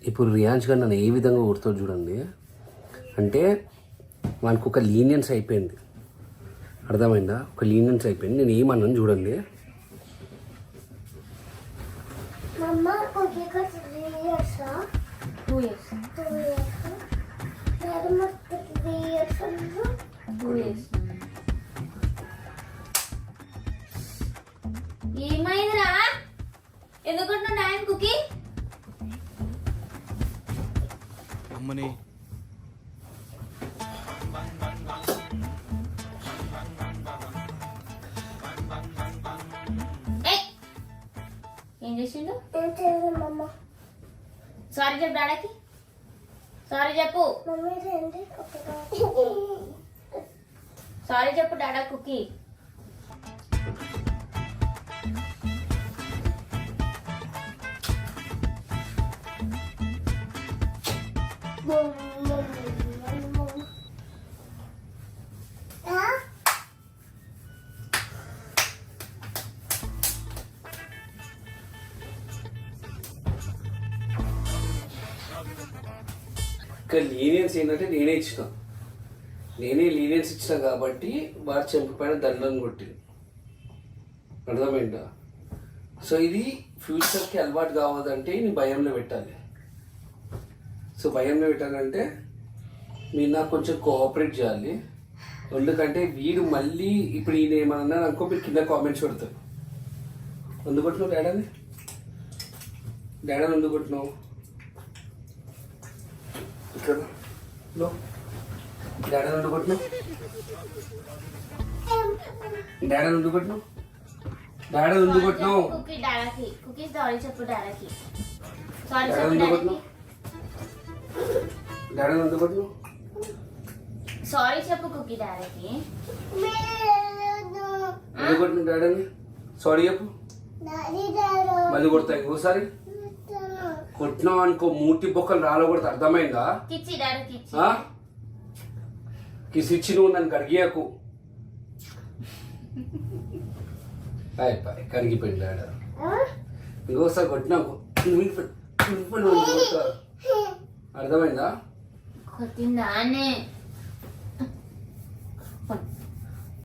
ఇప్పుడు రియాన్స్ గారు నన్ను ఏ విధంగా కొడుతో చూడండి. అంటే మనకు ఒక లీనియన్స్ అయిపోయింది, అర్థమైందా? ఒక లీనియన్స్ అయిపోయింది. నేను ఏమన్నాను చూడండి. ఏమైందిరా? ఎందుకుంటున్నా డాన్ కుకీ? అమ్మని ఏం చేసిండు? సారీ చెప్పు డాడాకి, సారీ చెప్పు, సారీ చెప్పు డాడా కుకీ. ఇక్కడ లీనియన్స్ ఏంటంటే నేనే ఇచ్చిన, నేనే లీనియన్స్ ఇచ్చిన కాబట్టి వాడు చెంప పైన దండం కొట్టింది, అర్థమైందా? సో ఇది ఫ్యూచర్కి అలవాటు కావద్దంటే నీ భయంలో పెట్టాలి. సో భయంలో పెట్టాలంటే మీరు నాకు కొంచెం కోఆపరేట్ చేయాలి. ఎందుకంటే వీడు మళ్ళీ ఇప్పుడు ఈయన ఏమన్నా అనుకో, మీరు కింద కామెంట్స్ పెడతారు. ఎందుకు కొట్టినావు డాడాని? డాడాని ఎందుకు కొట్టినావు? ఇక్కడ డాడాని ఎందుకు కొట్టినావు? డాడాని ఎందుకు కొట్టినావు? డాడాని ఎందుకు కొట్టినావు? కుకీ డాడాకి, కుకీ సారీ చెప్పు డాడాకి, సారీ డాడాని చెప్పు ఎందుకు డాడాకి, కొట్టినావు? డాడాని ఎందుకు కొట్టినావు? సారీ చెప్పు కుకీ డాడాకి. ఎందుకు కొట్టినావు డాడాని? సారీ చెప్పు. మళ్ళీ కొడతా ఇంకోసారి. కొట్టినావు అనుకో మూటి బొక్కలు రాలో కొడతా, అర్థమైందా? కిచ్చి డాడా కిచ్చి. కిసిచ్చి నువ్వు నన్ను కడిగియాకు. కడిగిపోయింది డాడా. ఇంకోసారి కొట్టినాకు అర్థమైందా? కొట్టిందానే